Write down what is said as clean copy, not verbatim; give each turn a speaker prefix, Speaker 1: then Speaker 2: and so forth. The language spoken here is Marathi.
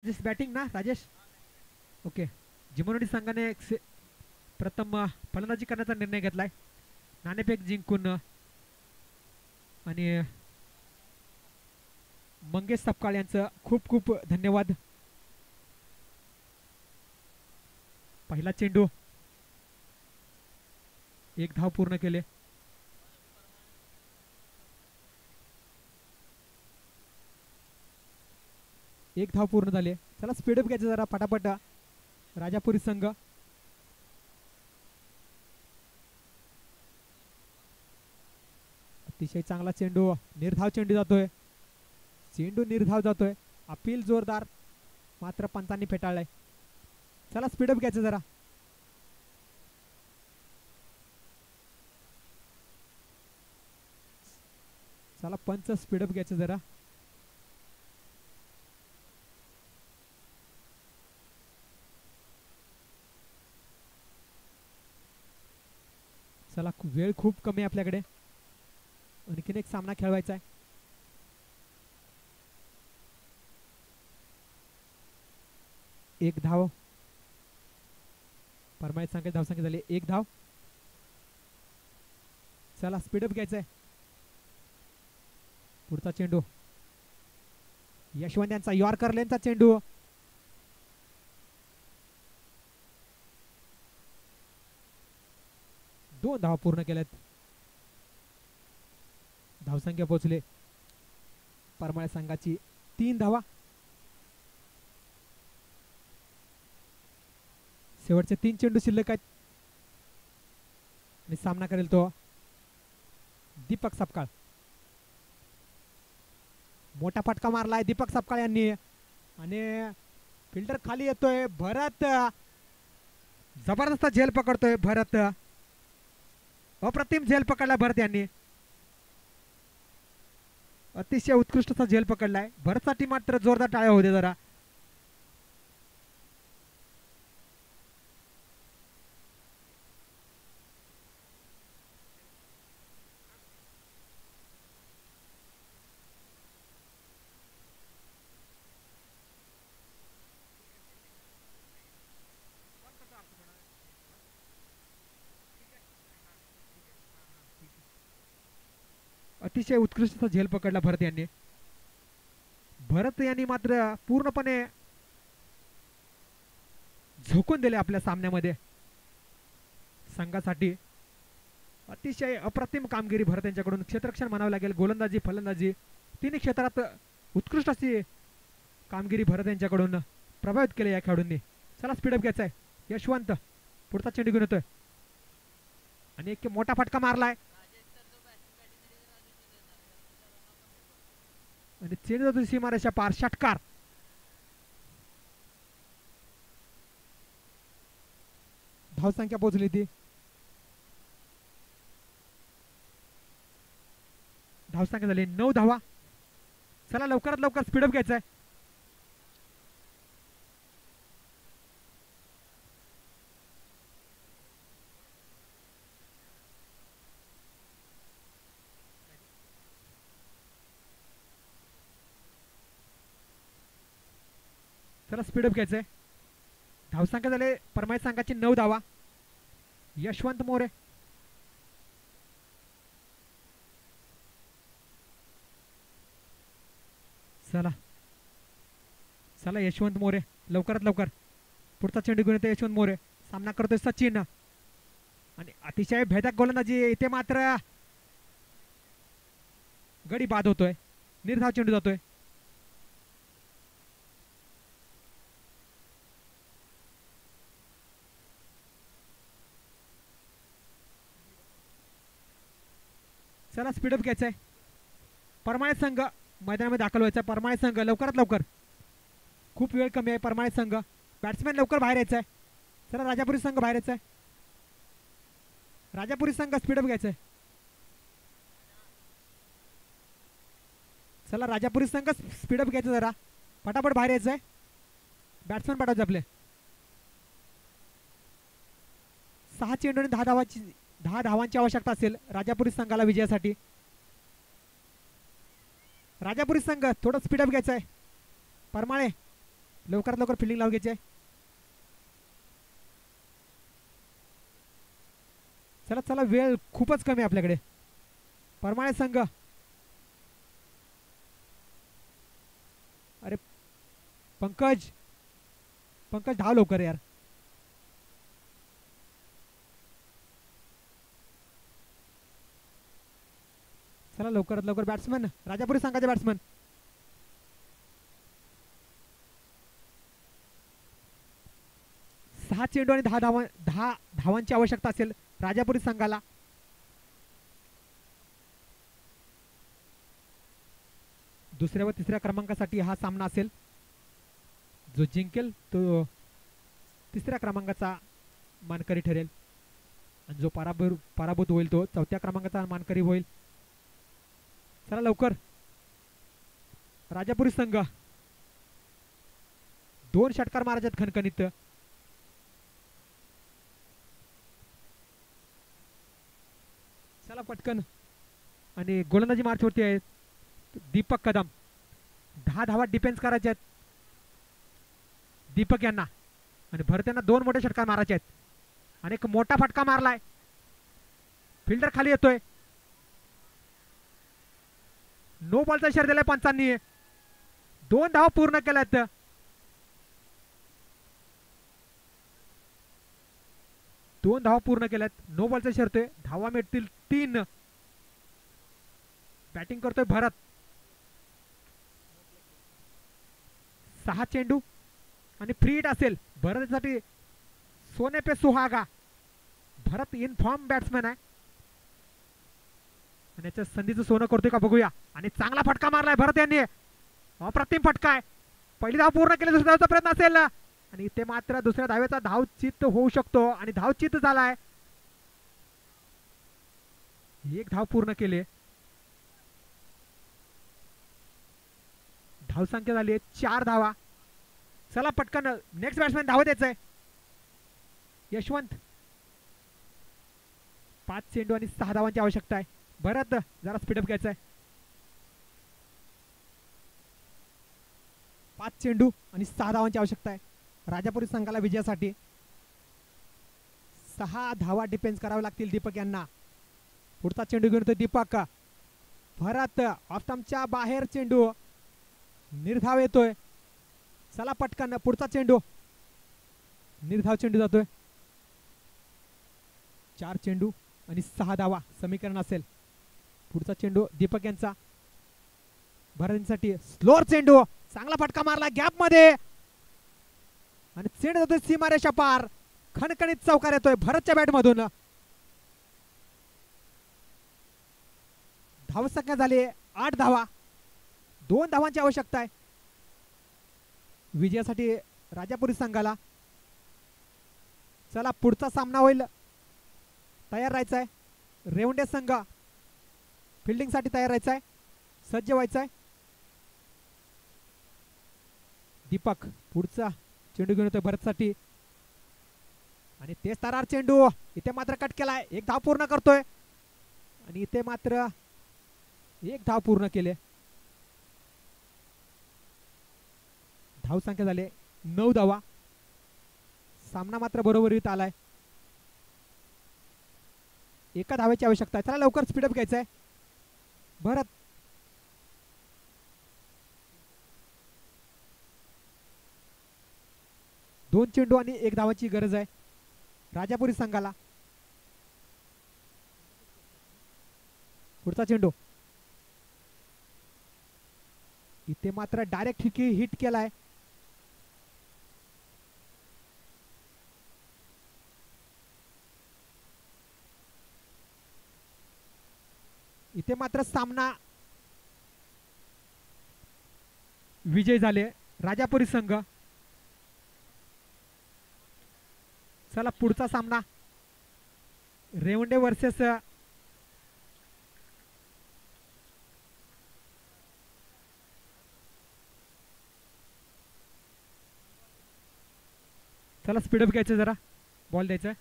Speaker 1: राजेश बॅटिंग ना राजेश. ओके. जिमोनोडी संघाने प्रथम फलंदाजी करण्याचा निर्णय घेतलाय. नाणेफेक जिंकून आणि मंगेश सपकाळ यांचं खूप खूप धन्यवाद. पहिला चेंडू, एक धाव पूर्ण केले. एक धाव पूर्ण झाले. चला स्पीडअप घ्यायचं जरा पटापट. राजापुरी संघ अतिशय चांगला चेंडू, निर्धाव चेंडू जातोय. चेंडू निर्धाव जातोय. अपील जोरदार, मात्र पंचांनी फेटाळलाय. चला स्पीडअप घ्यायचं जरा. चला पंच स्पीडअप घ्यायचं जरा. चला वेळ खूप कमी आहे आपल्याकडे. आणखीन एक सामना खेळवायचा आहे. एक धाव. परमाय संख्या धावसंख्या झाली एक धाव. चला स्पीडअप घ्यायचंय. पुढचा चेंडू, यशवंत यांचा यॉर्कर लेनचा चेंडू. दोन धावा पूर्ण केल्यात. धावसंख्या पोहोचले परमाळ संघाची 3 धावा. शेवटचे 3 चेंडू शिल्लक आहेत आणि सामना करेल तो दीपक सपकाळ. मोठा फटका मारलाय दीपक सपकाळ यांनी आणि फिल्डर खाली येतोय. भरत जबरदस्त झेल पकडतोय. भरत अप्रतिम झेल पकडला भरत यांनी. अतिशय उत्कृष्ट असा झेल पकडलाय. भरतसाठी मात्र जोरदार टाळ्या होते जरा. अतिशय उत्कृष्ट असा झेल पकडला भरत यांनी. भरत यांनी मात्र पूर्णपणे झोकून दिले आपल्या सामन्यामध्ये. संघासाठी अतिशय अप्रतिम कामगिरी भरत यांच्याकडून. क्षेत्ररक्षण म्हणावं लागेल, गोलंदाजी फलंदाजी तिन्ही क्षेत्रात उत्कृष्ट अशी कामगिरी भरत यांच्याकडून प्रभावित केले या खेळाडूंनी. चला स्पीडअप घ्यायचा आहे. यशवंत पुढचा चेंडू घेऊन येतोय आणि एक मोठा फटका मारलाय आणि चेंडू जातो सीमारेषा पार. षटकार. धावसंख्या पोहोचली ती. धावसंख्या झाली 9 धावा. चला लवकरात लवकर स्पीडअप घ्यायचा आहे. चला स्पीडअप घ्यायचंय. धावसंख्या झाले परमाय संघाची 9 धावा. यशवंत मोरे चला चला यशवंत मोरे लवकरात लवकर. पुढचा चेंडू घेऊन येते यशवंत मोरे. सामना करतोय सचिन आणि अतिशय भेदक गोलंदाजी. इथे मात्र गडी बाद होतोय. निर्धाव चेंडू जातोय. चला स्पीडअप घ्यायचंय. परमाळे संघ मैदानामध्ये दाखल व्हायचा. परमाळे संघ लवकरात लवकर. खूप वेळ कमी आहे. परमाळे संघ बॅट्समॅन लवकर बाहेर यायचा आहे. चला राजापुरी संघ बाहेर यायचा आहे. राजापुरी संघ स्पीडअप घ्यायचंय. चला राजापुरी संघ स्पीडअप घ्यायचं जरा. फटाफट बाहेर यायचंय. बॅट्समॅन पाठवायचे आपले. 6 चेंडू आणि 10 धावांची आवश्यकता असेल राजापुरी संघाला विजयासाठी. राजापुरी संघ थोडं स्पीडअप घ्यायचं आहे. परमाळे लवकरात लवकर फिल्डिंग लावून घ्यायची आहे. चला चला, वेळ खूपच कमी आपल्याकडे. परमाळे संघ, अरे पंकज, पंकज धाव लवकर यार. चला लवकरात लवकर. बॅट्समन, राजापुरी संघाचे बॅट्समन. सहा चेंडू आणि 10 धावांची आवश्यकता असेल राजापुरी संघाला. दुसऱ्या व तिसऱ्या क्रमांकासाठी हा सामना असेल. जो जिंकेल तो तिसऱ्या क्रमांकाचा मानकरी ठरेल आणि जो पराभूत होईल तो चौथ्या क्रमांकाचा मानकरी होईल. चला लवकर. राजापुरी संघ 2 षटकार मारायचे खणखणीत. चला पटकन. आणि गोलंदाजी मार्च होती आहे. दीपक कदम 10 धावा डिफेन्स करायचे आहेत दीपक यांना. आणि भरत यांना 2 मोठे षटकार मारायचे आहेत. आणि एक मोठा फटका मारलाय. फिल्डर खाली येतोय. नो बॉलचा इशारा दिलाय पंचांनी. 2 धावा पूर्ण केल्यात. दोन धावा पूर्ण केल्यात. नो बॉलचा इशारा येतोय. धावा मिळतील 3. बॅटिंग करतोय भरत. 6 चेंडू आणि फ्री हिट असेल भरतसाठी. सोने पे सुहागा. भरत इन फॉर्म बॅट्समॅन आहे आणि याच्या संधीचं सोनं करतोय का बघूया. आणि चांगला फटका मारलाय भरत यांनी. अप्रतिम फटका आहे. पहिली धाव पूर्ण केली. दुसऱ्या धावचा प्रयत्न असेल आणि इथे मात्र दुसऱ्या धावेचा धावचित्त होऊ शकतो आणि धावचित्त झालाय. 1 धाव पूर्ण केले. धावसंख्या झाली 4 धावा. चला पटकन नेक्स्ट बॅट्समॅन धाव द्यायचंय. यशवंत 5 चेंडू आणि 6 धावांची आवश्यकता आहे. भरत जरा स्पीडअप घ्यायचा आहे. 5 चेंडू आणि 6 धावांची आवश्यकता आहे राजापुरी संघाला विजयासाठी. 6 धावा डिफेन्स करावे लागतील दीपक यांना. पुढचा चेंडू घेऊन येतो दीपक. भरत ऑफ स्टंपच्या बाहेर चेंडू. निर्धाव येतोय. चला पटकन पुढचा चेंडू. निर्धाव चेंडू जातोय. 4 चेंडू आणि 6 धावा समीकरण असेल. पुढचा चेंडू दीपक यांचा. भरतसाठी स्लोअर चेंडू. चांगला फटका मारला गॅप मध्ये आणि चेंडू जातोय सीमारेषा पार. खणखणीत चौकार येतोय भरतच्या बॅट मधून. धावसंख्या झाली 8 धावा. 2 धावांची आवश्यकता आहे विजयासाठी राजापुरी संघाला. चला पुढचा सामना होईल. तयार राहायचं आहे. रेवंडे संघ फिल्डिंग साठी तयार राहायचं आहे. सज्ज व्हायचं आहे. दीपक पुढचा चेंडू घेऊन येतोय भरतसाठी आणि तेच तरार चेंडू. इथे मात्र कट केलाय. 1 धाव पूर्ण करतोय आणि इथे मात्र 1 धाव पूर्ण केले. धावसंख्या झाले 9 धावा. सामना मात्र बरोबरीत आलाय. 1 धावेची आवश्यकता आहे. चला लवकर स्पीडअप घ्यायचं आहे. भरत 2 चेंडू आणि 1 धावाची गरज आहे राजापुरी संघाला. पुढचा चेंडू. इथे मात्र डायरेक्ट हिट केलाय. इथे मात्र सामना विजय झाले राजापुरी संघ. चला पुढचा सामना रेवंडे वर्सेस चला स्पीडअप घ्यायचं. जरा बॉल द्यायचा.